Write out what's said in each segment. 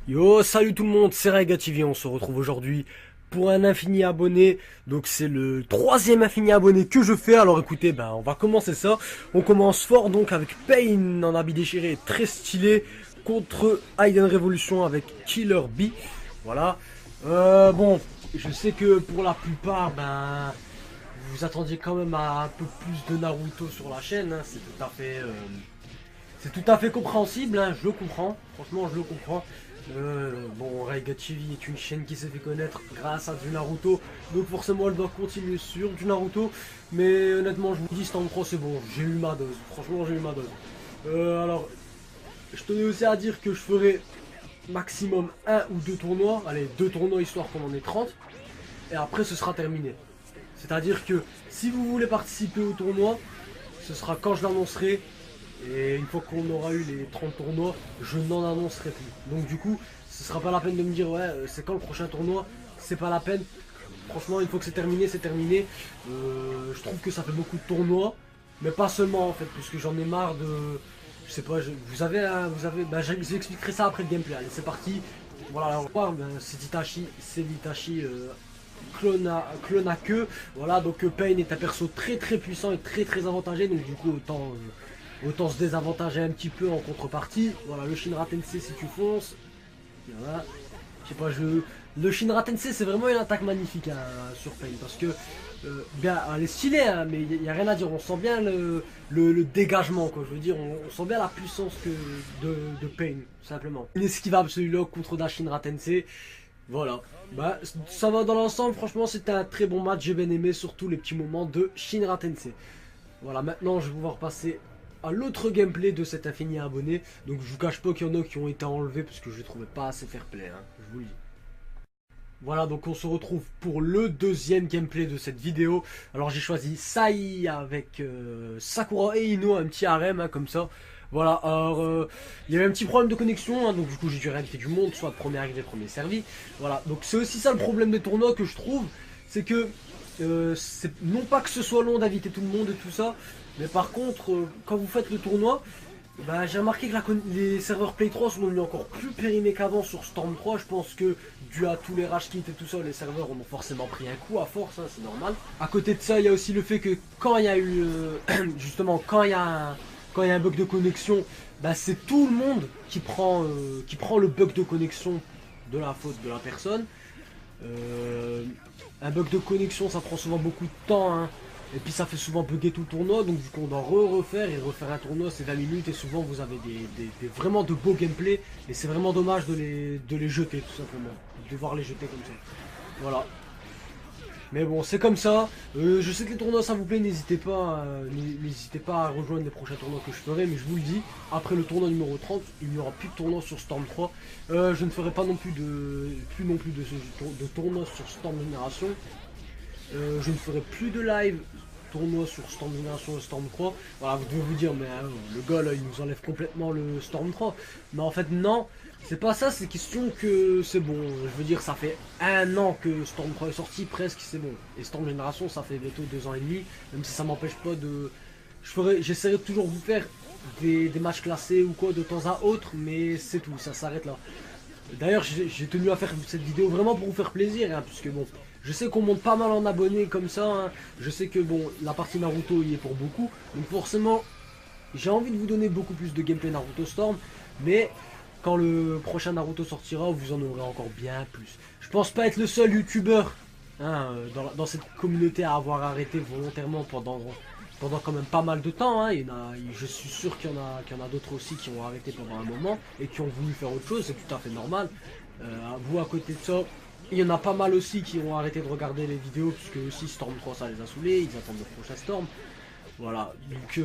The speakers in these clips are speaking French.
Yo, salut tout le monde, c'est Raiga TV, on se retrouve aujourd'hui pour un infini abonné. Donc c'est le troisième infini abonné que je fais. Alors écoutez, on va commencer ça. On commence fort donc avec Pain en habit déchiré, très stylé, contre Hayden Revolution avec Killer B. Voilà. Bon, je sais que pour la plupart, vous attendiez quand même à un peu plus de Naruto sur la chaîne. Hein. C'est tout à fait compréhensible, hein, je le comprends, franchement je le comprends. Bon, Raiga TV est une chaîne qui s'est fait connaître grâce à du Naruto, donc forcément elle doit continuer sur du Naruto, mais honnêtement je vous dis Storm 3 c'est bon, j'ai eu ma dose, franchement j'ai eu ma dose. Alors, je tenais aussi à dire que je ferai maximum un ou deux tournois, allez deux tournois histoire qu'on en ait 30, et après ce sera terminé. C'est-à-dire que si vous voulez participer au tournoi, ce sera quand je l'annoncerai. Et une fois qu'on aura eu les 30 tournois, je n'en annoncerai plus. Donc du coup, ce sera pas la peine de me dire ouais, c'est quand le prochain tournoi. C'est pas la peine. Franchement, une fois que c'est terminé, c'est terminé. Je trouve que ça fait beaucoup de tournois, mais pas seulement en fait, puisque j'en ai marre de. Je sais pas, vous avez, j'expliquerai ça après le gameplay. Allez, c'est parti. Voilà, alors, c'est Itachi clone à queue. Voilà, donc Pain est un perso très très puissant et très très avantagé, donc du coup autant se désavantager un petit peu en contrepartie. Voilà, le Shinra Tensei si tu fonces. Voilà. Je sais pas, le Shinra Tensei c'est vraiment une attaque magnifique hein, sur Pain parce que bien, elle est stylée, hein, mais il n'y a rien à dire. On sent bien le dégagement, quoi. Je veux dire, on sent bien la puissance de Pain, simplement. Inesquivable celui-là contre Shinra Tensei. Voilà. Ça va dans l'ensemble, franchement, c'était un très bon match. J'ai bien aimé, surtout les petits moments de Shinra Tensei. Voilà, maintenant je vais pouvoir passer à l'autre gameplay de cet infini abonné. Donc je vous cache pas qu'il y en a qui ont été enlevés parce que je les trouvais pas assez fair play, hein, je vous le dis. Voilà, donc on se retrouve pour le deuxième gameplay de cette vidéo. Alors j'ai choisi Sai avec Sakura et Ino, un petit harem hein, comme ça. Voilà, alors il y avait un petit problème de connexion, hein, donc du coup j'ai dû réinviter du monde, soit premier arrivé, premier servi. Voilà, donc c'est aussi ça le problème des tournois que je trouve, c'est que non pas que ce soit long d'inviter tout le monde et tout ça, mais par contre quand vous faites le tournoi, j'ai remarqué que les serveurs Play 3 sont devenus encore plus périmés qu'avant sur Storm 3. Je pense que dû à tous les rage kits et tout ça, les serveurs en ont forcément pris un coup à force, hein, c'est normal. À côté de ça, il y a aussi le fait que quand il y a eu justement quand il y a un bug de connexion, c'est tout le monde qui prend le bug de connexion de la faute de la personne. Un bug de connexion, ça prend souvent beaucoup de temps. Hein. Et puis ça fait souvent bugger tout le tournoi, donc du coup on doit refaire et refaire un tournoi, c'est 20 minutes et souvent vous avez vraiment de beaux gameplays et c'est vraiment dommage de les jeter tout simplement, de devoir les jeter comme ça. Voilà. Mais bon, c'est comme ça. Je sais que les tournois ça vous plaît, n'hésitez pas à rejoindre les prochains tournois que je ferai, mais je vous le dis, après le tournoi numéro 30, il n'y aura plus de tournoi sur Storm 3. Je ne ferai pas non plus de tournoi sur Storm Génération. Je ne ferai plus de live tournoi sur Storm Génération et Storm 3. Voilà, vous devez vous dire, mais le gars là, il nous enlève complètement le Storm 3. Mais en fait, non, c'est pas ça, c'est question que c'est bon. Je veux dire, ça fait un an que Storm 3 est sorti, presque, c'est bon. Et Storm Génération, ça fait bientôt 2 ans et demi, même si ça m'empêche pas de. J'essaierai de toujours vous faire des matchs classés ou quoi de temps à autre, mais c'est tout, ça s'arrête là. D'ailleurs, j'ai tenu à faire cette vidéo vraiment pour vous faire plaisir, hein, puisque bon, je sais qu'on monte pas mal en abonnés comme ça, hein. Je sais que bon, la partie Naruto y est pour beaucoup, donc forcément, j'ai envie de vous donner beaucoup plus de gameplay Naruto Storm, mais quand le prochain Naruto sortira, vous en aurez encore bien plus. Je pense pas être le seul youtubeur hein, dans cette communauté à avoir arrêté volontairement pendant quand même pas mal de temps. Hein. Je suis sûr qu'il y en a d'autres aussi qui ont arrêté pendant un moment et qui ont voulu faire autre chose, c'est tout à fait normal. Vous à côté de ça, il y en a pas mal aussi qui ont arrêté de regarder les vidéos puisque aussi Storm 3 ça les a saoulés, ils attendent le prochain Storm. Voilà, donc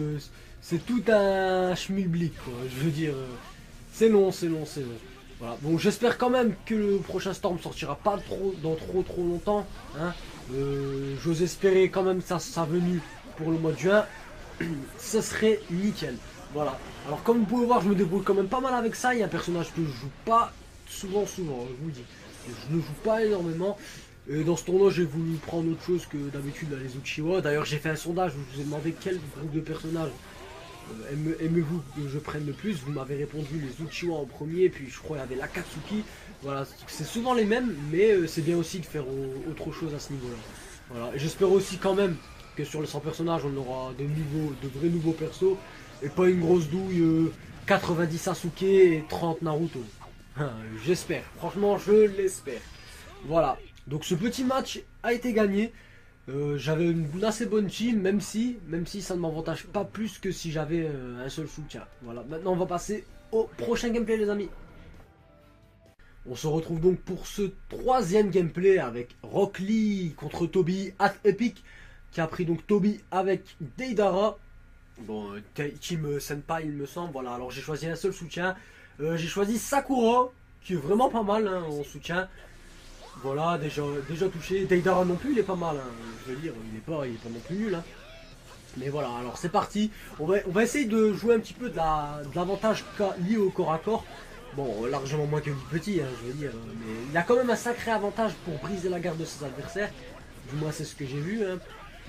c'est tout un schmilblick quoi, je veux dire, c'est long, c'est long, c'est long. Voilà, bon j'espère quand même que le prochain Storm sortira pas dans trop longtemps. Hein. J'ose espérer quand même sa venue pour le mois de juin, ça serait nickel. Voilà. Alors comme vous pouvez voir, je me débrouille quand même pas mal avec ça. Il y a un personnage que je joue pas souvent, je vous le dis. Je ne joue pas énormément. Et dans ce tournoi, j'ai voulu prendre autre chose que d'habitude les Uchiwa. D'ailleurs, j'ai fait un sondage où je vous ai demandé quel groupe de personnages Aimez-vous que je prenne le plus? Vous m'avez répondu les Uchiwa en premier, puis je crois qu'il y avait l'Akatsuki. Voilà, c'est souvent les mêmes, mais c'est bien aussi de faire autre chose à ce niveau-là. Voilà, j'espère aussi quand même que sur les 100 personnages, on aura de vrais nouveaux persos, et pas une grosse douille 90 Sasuke et 30 Naruto. J'espère, franchement je l'espère. Voilà, donc ce petit match a été gagné. J'avais une assez bonne team, même si ça ne m'avantage pas plus que si j'avais un seul soutien. Voilà, maintenant on va passer au prochain gameplay les amis. On se retrouve donc pour ce troisième gameplay avec Rock Lee contre Toby at Epic, qui a pris donc Toby avec Deidara. Bon, team Senpai il me semble. Voilà, alors j'ai choisi un seul soutien. J'ai choisi Sakura, qui est vraiment pas mal hein, en soutien. Voilà, déjà touché. Deidara non plus, il est pas mal. Hein. Je veux dire, il est pas non plus nul. Hein. Mais voilà, alors c'est parti. On va essayer de jouer un petit peu de l'avantage lié au corps à corps. Bon, largement moins que le petit, hein, je veux dire. Mais il a quand même un sacré avantage pour briser la garde de ses adversaires. Du moins, c'est ce que j'ai vu. Hein.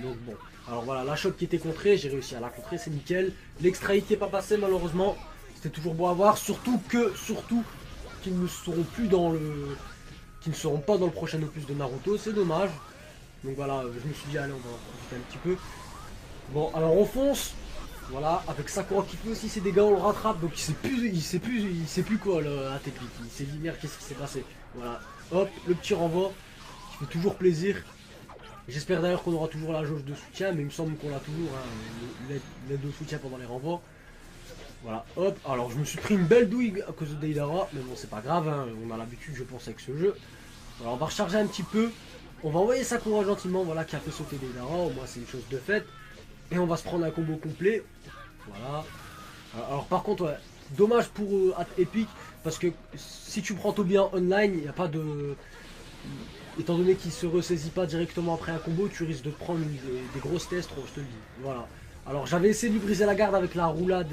Donc bon. Alors voilà, la choc qui était contrée, j'ai réussi à la contrer, c'est nickel. L'extra hit qui n'est pas passé, malheureusement. C'était toujours beau à voir. Surtout qu'ils ne seront plus dans le... qui ne seront pas dans le prochain opus de Naruto, c'est dommage. Donc voilà, je me suis dit allez on va en profiter un petit peu. Bon alors on fonce, voilà, avec Sakura qui fait aussi ses dégâts, on le rattrape, donc il sait plus quoi là, à technique, il sait dire qu'est-ce qui s'est passé. Voilà, hop, le petit renvoi, qui fait toujours plaisir. J'espère d'ailleurs qu'on aura toujours la jauge de soutien, mais il me semble qu'on l'a toujours, hein, l'aide de soutien pendant les renvois. Voilà, hop, alors je me suis pris une belle douille à cause de Deidara, mais bon c'est pas grave, hein, on a l'habitude je pense avec ce jeu. Alors on va recharger un petit peu, on va envoyer Sakura gentiment, voilà, qui a fait sauter Deidara, au moins c'est une chose de faite. Et on va se prendre un combo complet, voilà. Alors par contre, ouais, dommage pour Epic, parce que si tu prends Toby en online, il n'y a pas de... Étant donné qu'il se ressaisit pas directement après un combo, tu risques de te prendre des grosses tests, je te le dis, voilà. Alors j'avais essayé de lui briser la garde avec la roulade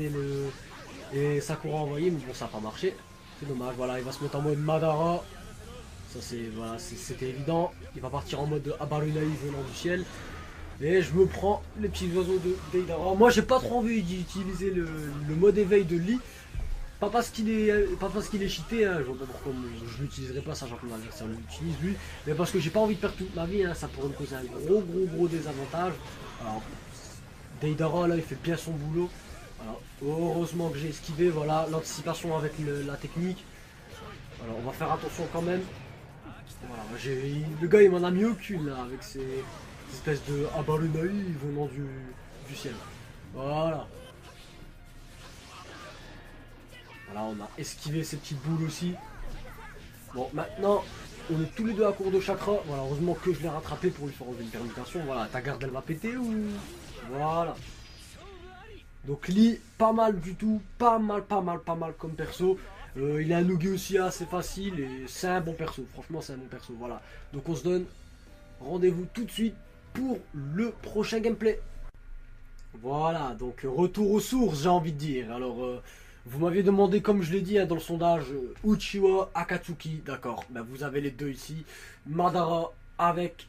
et Sakura envoyé, mais bon ça n'a pas marché. C'est dommage, voilà, il va se mettre en mode Madara. Ça c'est voilà, c'était évident. Il va partir en mode Abarunai venant du ciel. Et je me prends les petits oiseaux de Deidara. Moi j'ai pas trop envie d'utiliser le mode éveil de Lee. Pas parce qu'il est cheaté, hein. Je vois pas pourquoi je l'utiliserai pas, sachant que mon adversaire l'utilise lui. Mais parce que j'ai pas envie de perdre toute ma vie, hein. Ça pourrait me causer un gros désavantage. Alors, Deidara là il fait bien son boulot. Alors, heureusement que j'ai esquivé, voilà, l'anticipation avec la technique. Alors on va faire attention quand même. Voilà, le gars il m'en a mis aucune là, avec ses espèces de Abarunai venant du ciel. Voilà. Voilà, on a esquivé ces petites boules aussi. Bon, maintenant, on est tous les deux à court de chakra. Voilà, heureusement que je l'ai rattrapé pour lui faire enlever une permutation. Voilà, ta garde elle va péter ou... Voilà. Donc Lee, pas mal du tout. Pas mal comme perso. Il a un Nugi aussi assez facile et c'est un bon perso. Franchement, c'est un bon perso. Voilà. Donc on se donne rendez-vous tout de suite pour le prochain gameplay. Voilà, donc retour aux sources, j'ai envie de dire. Alors, vous m'aviez demandé, comme je l'ai dit hein, dans le sondage, Uchiwa, Akatsuki, d'accord. Ben, vous avez les deux ici. Madara avec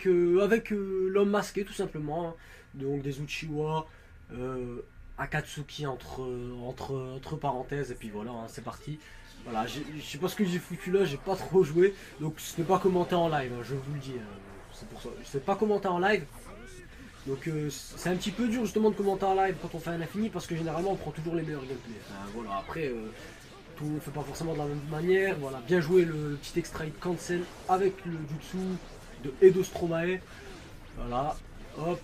l'homme masqué, tout simplement. Hein. Donc des Uchiwa, Akatsuki entre parenthèses, et puis voilà, hein, c'est parti. Voilà, je sais pas ce que j'ai foutu là, j'ai pas trop joué, donc ce n'est pas commenté en live, hein, je vous le dis. C'est pour ça, je sais pas commenter en live. Donc c'est un petit peu dur justement de commenter en live quand on fait un infini parce que généralement on prend toujours les meilleurs gameplays. Enfin, voilà, après tout ne fait pas forcément de la même manière. Voilà, bien joué le petit extra hit cancel avec le jutsu de Edo Stromae. Voilà, hop,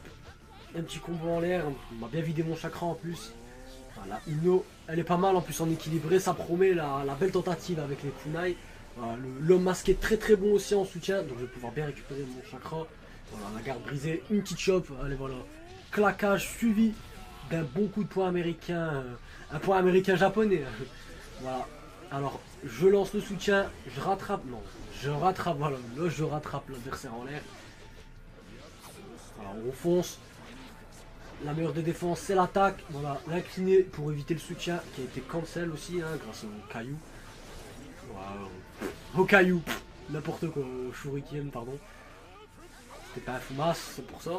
un petit combo en l'air, on m'a bien vidé mon chakra en plus. Voilà, Ino, elle est pas mal en plus en équilibré, ça promet la belle tentative avec les kunai. Voilà, l'homme masqué est très bon aussi en soutien, donc je vais pouvoir bien récupérer mon chakra. Voilà, la garde brisée, une petite chope, allez voilà. Claquage suivi d'un bon coup de poing américain, un poing américain japonais. Voilà, alors je lance le soutien, je rattrape, non, je rattrape, voilà, là je rattrape l'adversaire en l'air. Alors on fonce. La meilleure des défenses c'est l'attaque, voilà, l'incliné pour éviter le soutien qui a été cancel aussi hein, grâce au caillou. Waouh. Au caillou, n'importe quoi, au shuriken pardon. C'était pas un fumas, c'est pour ça.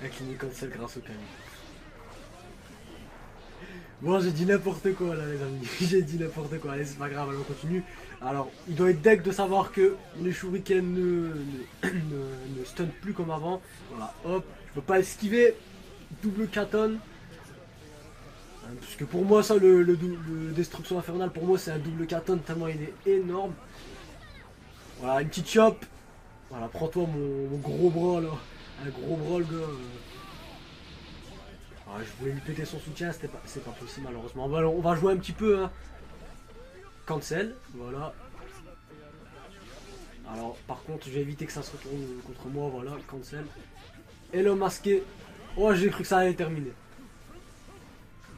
Incliné cancel grâce au Kami. Bon, j'ai dit n'importe quoi là, les amis. J'ai dit n'importe quoi. Allez, c'est pas grave, allez, on continue. Alors, il doit être deck de savoir que les shurikens ne stun plus comme avant. Voilà, hop. Je peux pas esquiver. Double katon. Parce que pour moi, ça, le destruction infernale, pour moi, c'est un double katon tellement il est énorme. Voilà, une petite chop. Voilà, prends-toi mon gros bras là. Un gros bras, le gars. Je voulais lui péter son soutien, c'est pas possible malheureusement. On va jouer un petit peu. Hein. Cancel, voilà. Alors, par contre, je vais éviter que ça se retourne contre moi. Voilà, cancel. Et le masqué. Oh, j'ai cru que ça allait terminer.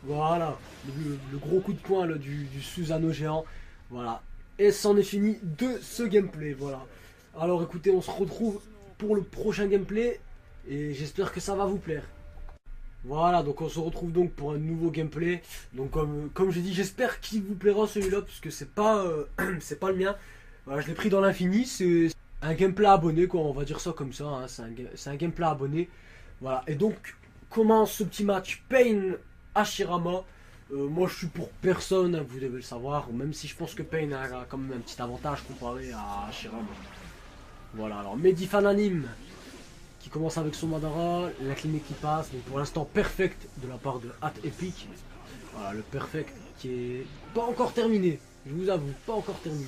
Voilà, le gros coup de poing là, du Susanoo géant. Voilà. Et c'en est fini de ce gameplay. Voilà. Alors écoutez, on se retrouve pour le prochain gameplay. Et j'espère que ça va vous plaire. Voilà, donc on se retrouve donc pour un nouveau gameplay. Donc comme j'ai dit, j'espère qu'il vous plaira celui-là, parce que c'est pas, c'est pas le mien. Voilà, je l'ai pris dans l'infini, c'est un gameplay abonné, quoi, on va dire ça comme ça. Hein. C'est un gameplay abonné. Voilà, et donc commence ce petit match Pain Hashirama. Moi je suis pour personne, hein, vous devez le savoir, même si je pense que Pain a quand même un petit avantage comparé à Hashirama. Voilà, alors Mehdi Fananim qui commence avec son Madara, la clinique qui passe, donc pour l'instant perfect de la part de Hat Epic. Voilà, le perfect qui est pas encore terminé, je vous avoue, pas encore terminé.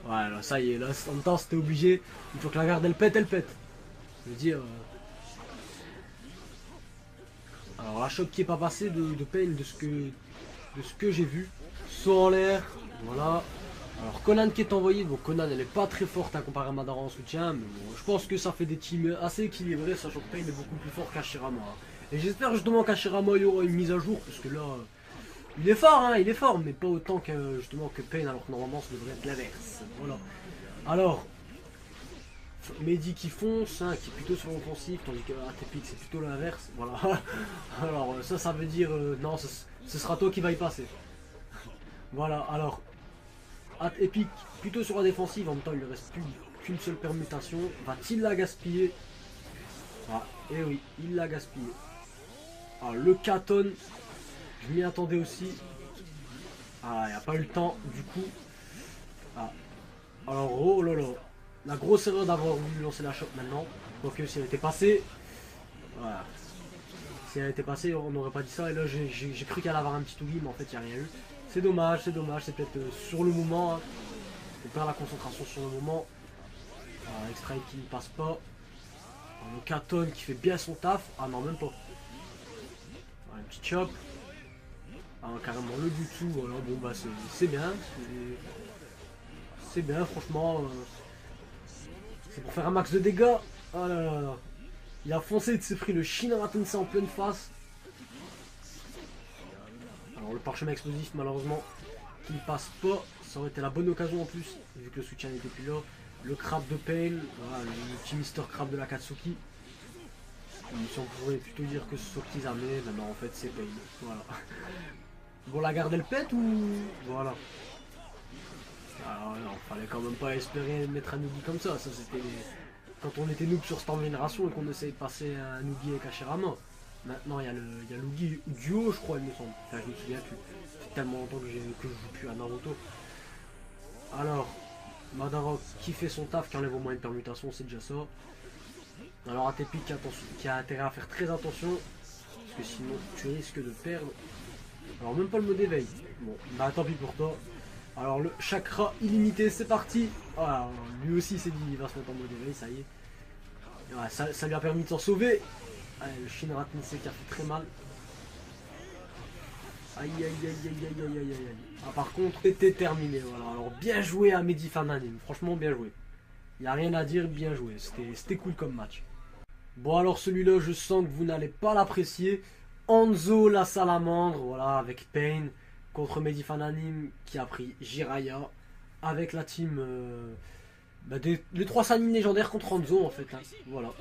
Voilà, ça y est, là en même temps c'était obligé, il faut que la garde elle pète, elle pète. Je veux dire... Alors la choc qui est pas passée de Pain de ce que j'ai vu. Saut en l'air, voilà. Alors Conan qui est envoyé, donc Conan elle est pas très forte à comparer à Madara en soutien, mais bon, je pense que ça fait des teams assez équilibrés, sachant que Pain est beaucoup plus fort qu'Hashirama. Et j'espère justement qu'Hashirama y aura une mise à jour, parce que là, il est fort, hein, il est fort, mais pas autant que justement que Pain, alors que normalement ça devrait être l'inverse. Voilà. Alors, Mehdi qui fonce, hein, qui est plutôt sur l'offensive, tandis que Atepic c'est plutôt l'inverse. Voilà. Alors ça veut dire non, ce sera toi qui va y passer. Voilà, alors. Epic plutôt sur la défensive, en même temps il ne reste plus qu'une seule permutation. Va-t-il la gaspiller? Ah, et oui, il l'a gaspillé. Ah, le Katon, je m'y attendais aussi. Ah, il n'y a pas eu le temps, du coup. Ah. Alors, oh là là, la grosse erreur d'avoir voulu lancer la choc maintenant. Quoique si elle était passée, voilà. Si elle était passée, on n'aurait pas dit ça. Et là, j'ai cru qu'elle allait avoir un petit oublié, mais en fait, il n'y a rien eu. C'est dommage, c'est peut-être sur le moment. Hein. On perd la concentration sur le moment. Extra qui ne passe pas. Le Katon qui fait bien son taf. Ah non, même pas. Un petit chop. Carrément le du tout. Voilà, bon bah c'est bien. C'est bien, franchement. C'est pour faire un max de dégâts. Oh là là là. Il a foncé, il s'est pris le Shinra Tensei en pleine face. Alors le parchemin explosif malheureusement qui ne passe pas, ça aurait été la bonne occasion en plus, vu que le soutien n'était plus là. Le crabe de Pain, voilà, le petit Mister Crab de la Katsuki. Si on pourrait plutôt dire que ce soit Kizame, mais non en fait c'est Pain. Voilà. Bon la garde elle pète ou... Voilà. Alors non, fallait quand même pas espérer mettre un Noogie comme ça, c'était quand on était noob sur Storm Génération et qu'on essayait de passer un Noogie avec Hashirama. Maintenant il y a le Luigi duo je crois il me semble. Enfin je me souviens plus. C'est tellement longtemps que je joue plus à Naruto. Alors, Madara qui fait son taf, qui enlève au moins une permutation, c'est déjà ça. Alors Atepic qui a intérêt à faire très attention. Parce que sinon tu risques de perdre. Alors même pas le mot d'éveil. Bon, bah tant pis pour toi. Alors le chakra illimité, c'est parti. Ah, lui aussi s'est dit il va se mettre en mode éveil, ça y est. Ouais, ça lui a permis de s'en sauver. Allez, le Shinra Tensei qui a fait très mal. Aïe aïe aïe aïe aïe aïe aïe aïe. Ah par contre c'était terminé, voilà. Alors bien joué à Mehdi Fananim, franchement bien joué. Il n'y a rien à dire, bien joué, c'était cool comme match. Bon alors celui-là je sens que vous n'allez pas l'apprécier. Hanzo la salamandre, voilà, avec Pain contre Mehdi Fananim qui a pris Jiraiya. Avec la team les 3 salines légendaires contre Hanzo en fait, hein. Voilà.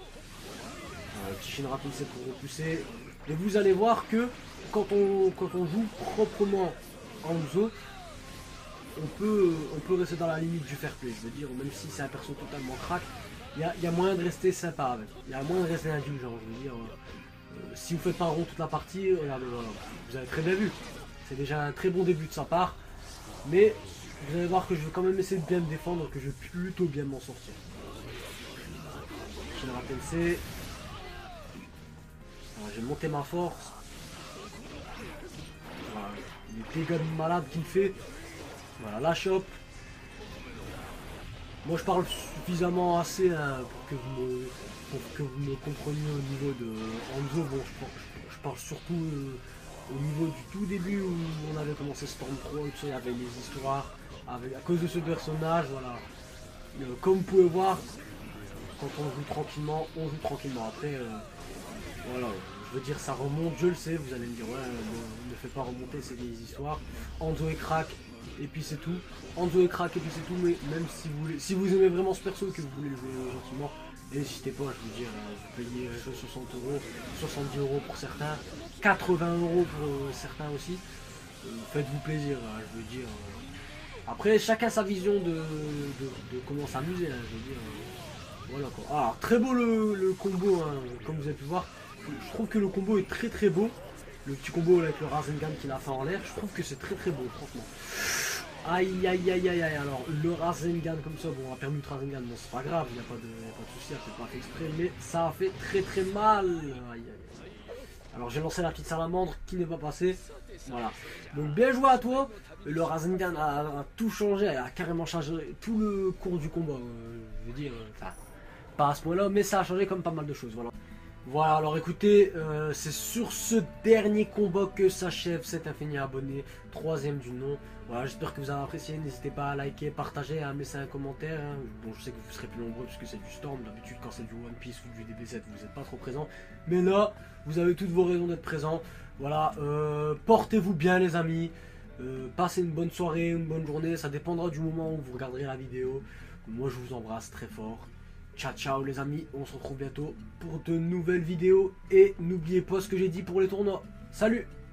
Petit Shinra Tensei pour repousser. Et vous allez voir que quand on joue proprement Hanzo, on peut rester dans la limite du fair play. Je veux dire, même si c'est un perso totalement crack, il y a moyen de rester sympa avec. Il y a moyen de rester indulgent, je veux dire. Si vous faites pas rond toute la partie, regardez, voilà, vous avez très bien vu. C'est déjà un très bon début de sa part. Mais vous allez voir que je vais quand même essayer de bien me défendre, que je vais plutôt bien m'en sortir. Je le rappelle, c'est... J'ai monté ma force. Voilà, les dégâts de malade qu'il fait. Voilà, la chope. Moi je parle suffisamment assez hein, pour que vous me compreniez au niveau de Hanzo. Bon, je parle surtout au niveau du tout début où on avait commencé Storm 3 et tout ça, il y avait les histoires à cause de ce personnage, voilà. Comme vous pouvez voir, quand on joue tranquillement, on joue tranquillement. Après, voilà, je veux dire ça remonte, je le sais, vous allez me dire ouais, ne fais pas remonter, c'est des histoires. Hanzo est crack, et puis c'est tout. Hanzo est crack, et puis c'est tout, mais même si vous aimez vraiment ce perso et que vous voulez le jouer gentiment, n'hésitez pas, je veux dire, vous payez 60 euros, 70 euros pour certains, 80 euros pour certains aussi. Faites-vous plaisir, hein, je veux dire. Après, chacun sa vision de comment s'amuser, hein, je veux dire. Voilà quoi. Alors, très beau le combo, hein, comme vous avez pu voir. Je trouve que le combo est très très beau. Le petit combo avec le Rasengan qu'il a fait en l'air, je trouve que c'est très très beau, franchement. Aïe aïe aïe aïe aïe, alors le Rasengan comme ça, bon, on a perdu le Rasengan, bon, c'est pas grave, il n'y a pas de souci, c'est pas fait exprès, mais ça a fait très très mal. Aïe aïe aïe. Alors j'ai lancé la petite salamandre qui n'est pas passée. Voilà. Donc bien joué à toi. Le Rasengan a tout changé, a carrément changé tout le cours du combat. Je veux dire, enfin, pas à ce point-là, mais ça a changé comme pas mal de choses. Voilà. Voilà, alors écoutez, c'est sur ce dernier combat que s'achève cet infini abonné, troisième du nom. Voilà, j'espère que vous avez apprécié, n'hésitez pas à liker, partager, à laisser un commentaire. Hein. Bon, je sais que vous serez plus nombreux puisque c'est du Storm, d'habitude quand c'est du One Piece ou du DB7, vous n'êtes pas trop présents. Mais là, vous avez toutes vos raisons d'être présents. Voilà, portez-vous bien les amis, passez une bonne soirée, une bonne journée, ça dépendra du moment où vous regarderez la vidéo. Moi je vous embrasse très fort. Ciao ciao les amis, on se retrouve bientôt pour de nouvelles vidéos et n'oubliez pas ce que j'ai dit pour les tournois. Salut!